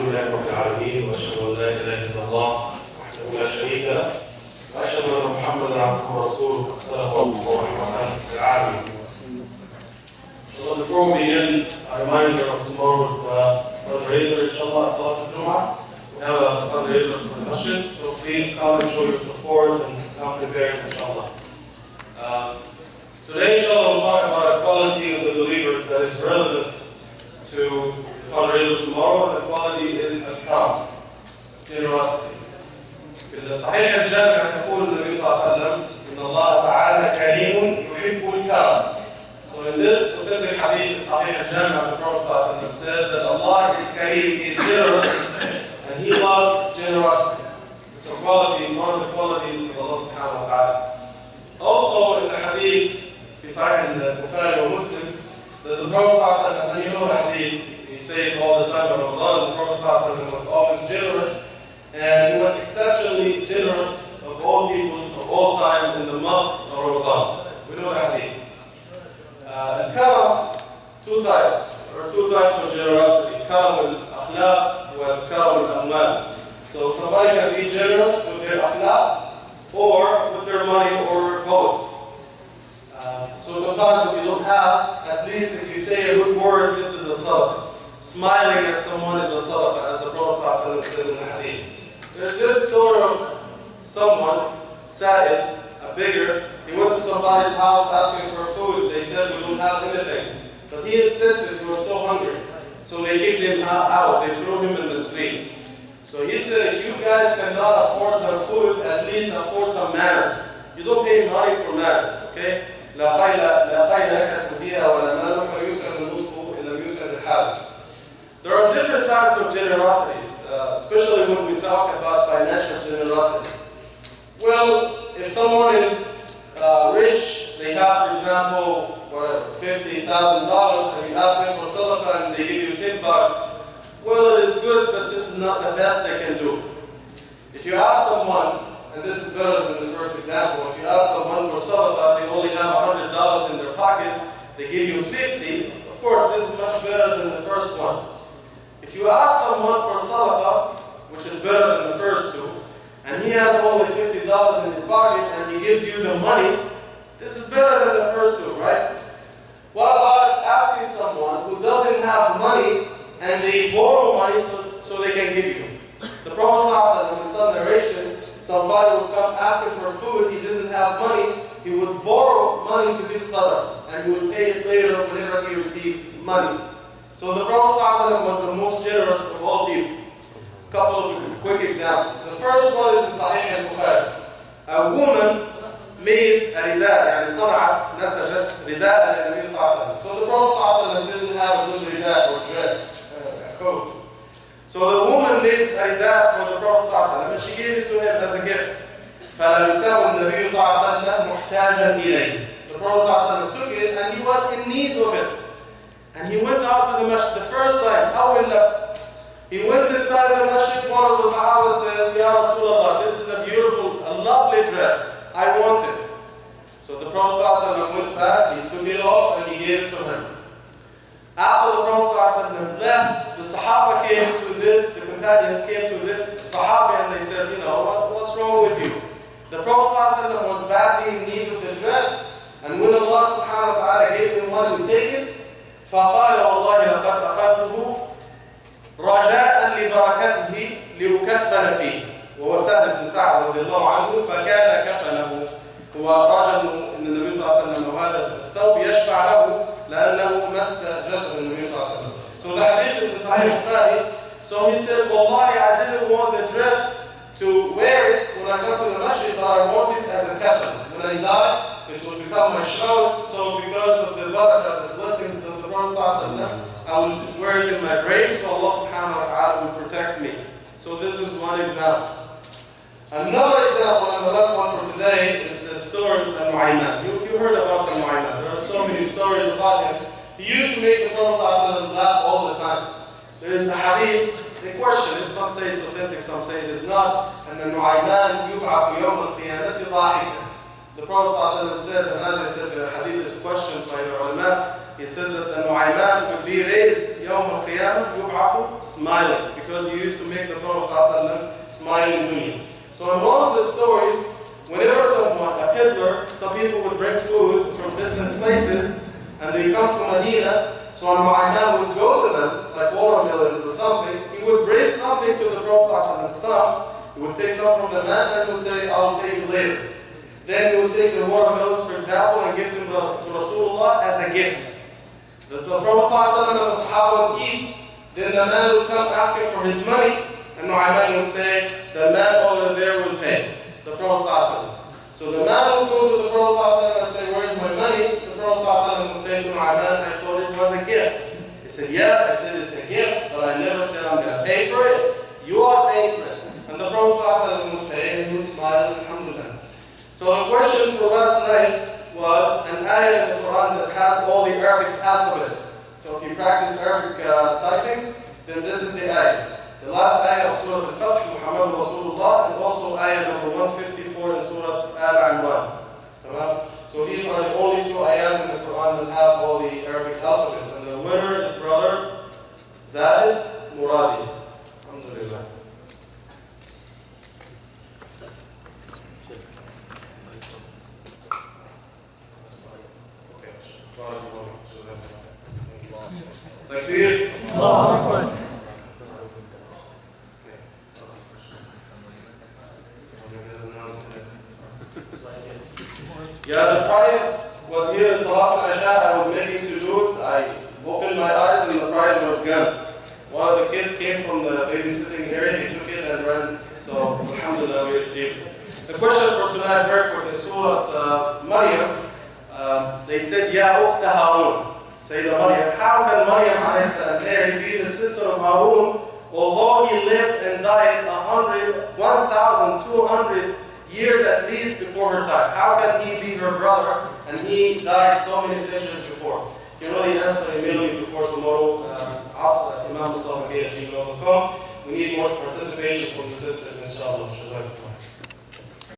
لله رب العالمين واشهد ان لا اله الا الله وحده لا شريك له واشهد ان محمدا عبده ورسوله صلى الله عليه وسلم. So before we begin, a reminder of tomorrow's fundraiser, inshallah, at Salat al-Jum'ah. We have a fundraiser for the masjid, so please come and show your support and come prepared, inshallah. Today, inshallah, we'll talk about a quality of the believers that is relevant to the fundraiser tomorrow, and the quality is al-karam, generosity. في الصحيح الجامع يقول النبي صلى الله عليه وسلم إن الله تعالى كريم يحب الكرم. So in this authentic hadith, the Sahih al-Jami', the Prophet ﷺ says that Allah is kareem, He is generous, and He loves generosity. It's a quality, one of the qualities of Allah subhanahu wa ta'ala. Also in the hadith, in Sahih al-Bukhari or Muslim, that the Prophet ﷺ, and you know the hadith, he said all the time in Ramadan, the Prophet ﷺ was always generous, and he was exceptionally generous of all people, of all time in the month of Ramadan. We know the hadith. Al-karam, two types of generosity. Karam al-akhlaq and karam al-amwal. So somebody can be generous with their akhlaq or with their money or both. So sometimes if you don't have, at least if you say a good word, this is a sadaqah. Smiling at someone is a sadaqah, as the Prophet ﷺ said in the hadith. There's this story of someone, Sa'id, a beggar. He went to somebody's house asking for food. They said, we don't have anything. But he insisted, he was so hungry. So they kicked him out. They threw him in the street. So he said, if you guys cannot afford some food, at least afford some manners. You don't pay money for manners, okay? لا خيل لك فيها ولا مال فيسعد النطق إن لم يسعد الحال. There are different types of generosities, especially when we talk about financial generosity. Well, if someone is rich, they have, for example, $50,000, and you ask them for sadaqah and they give you $10, well, it is good, but this is not the best they can do. If you ask someone, and this is better than the first example, if you ask someone for sadaqah, they only have $100 in their pocket, they give you 50, of course, this is much better than the first one. If you ask someone for sadaqah, which is better than the first two, and he has only $50 in his pocket and he gives you the money, this is better than the first two, right? What about asking someone who doesn't have money and they borrow money so they can give you? The Prophet ﷺ, in some narrations, somebody would come asking for food, he didn't have money, he would borrow money to give sadaqah, and he would pay it later whenever he received money. So the Prophet ﷺ was the most generous of all people. A couple of quick examples. The first one is in Sahih al-Bukhari. A woman made a ridāء, يعني صنعت نسجت رداء للنبي صلى الله عليه وسلم. So the Prophet ﷺ didn't have a good ridāء or dress, a coat. So the woman made a ridāء for the Prophet ﷺ and she gave it to him as a gift. فلبسه النبي صلى الله عليه وسلم محتاجا إليه. The Prophet ﷺ took it and he was in need of it. And he went out to the masjid the first time, أول لبس. He went inside the masjid, one of the Sahaba said, Ya Rasulullah, this is a beautiful, a lovely dress. I want it. So the Prophet ﷺ went back, he took it off and he gave it to him. After the Prophet ﷺ left, the Sahaba came to this, the companions came to this Sahaba and they said, you know, what's wrong with you? The Prophet ﷺ was badly in need of the dress, and when Allah subhanahu wa ta'ala gave him one to take it, فقال والله لقد أخذته رجاء لبركته ليكفن فيه. وهو سهل بن سعد رضي الله عنه فكان كفنه. هو رجل ان النبي صلى الله عليه وسلم وهذا الثوب يشفع له لانه مس جسد النبي صلى الله عليه وسلم. So the hadith is in Sahih Bukhari. So he said, Wallahi, I didn't want the dress to wear it when I come to the masjid, but I want it as a kafan. When I die, it will become my shroud. So because of the barakah, the blessings of the Prophet sallallahu alaihi wasallam, I will wear it in my grave, so Allah subhanahu wa ta'ala will protect me. So this is one example. Another example, and the last one for today, is the story of Al-Nu'ayman. You heard about Al-Nu'ayman. There are so many stories about him. He used to make the Prophet ﷺ laugh all the time. There is a hadith, they question it, some say it's authentic, some say it is not. And Al-Nu'ayman يُبْعَثُ يَوْمَ الْقِيَامَةِ ضَاحِكًا. The Prophet ﷺ says, and as I said, the hadith is questioned by the ulama, he says that the Nu'ayman would be raised يوم القيامة يبعث smiling, because he used to make the Prophet ﷺ smile in dunya. So in one of the stories, whenever someone, a peddler, some people would bring food from distant places, and they come to Medina, so Al-Mu'ayyan would go to them, like watermelons or something. He would bring something to the Prophet and some. He would take some from the man and would say, I'll pay you later. Then he would take the watermelons, for example, and give them to Rasulullah as a gift. The Prophet and the Sahaba would eat. Then the man would come asking for his money, and Nu'ayman would say, the man over there will pay. The Prophet. So the man would go to the Prophet and say, where's my money? The Prophet would say to Nu'ayman, I thought it was a gift. He said, yes, I said it's a gift, but I never said I'm going to pay for it. You are paying for it. And the Prophet would pay, and he would smile, alhamdulillah. So the question for last night was an ayah in the Quran that has all the Arabic alphabets. So if you practice Arabic typing, then this is the ayah. The last ayah of Surah Al-Fatih, Muhammad Rasulullah, and also ayah number 154 in Surah Al-Imran. So these are the only two ayahs in the Quran that have all the Arabic alphabet. And the winner is brother Zaid Muradi. Alhamdulillah. Takbir. Yeah, the prize was here in Salat al-Isha. I was making sujood. I opened my eyes and the prize was gone. One of the kids came from the babysitting area. He took it and ran. So, alhamdulillah, we achieved it. The question for tonight, very quick, in Surah Maryam. They said, Ya Ukhta Harun. Sayyidah Maryam. How can Maryam Mary be the sister of Harun, although he lived and died 1,200 years at least before her time? How can he be her brother and he died so many centuries before? You can really answer immediately before tomorrow. Asr at Imam Mustafa. We need more participation from the sisters, inshallah.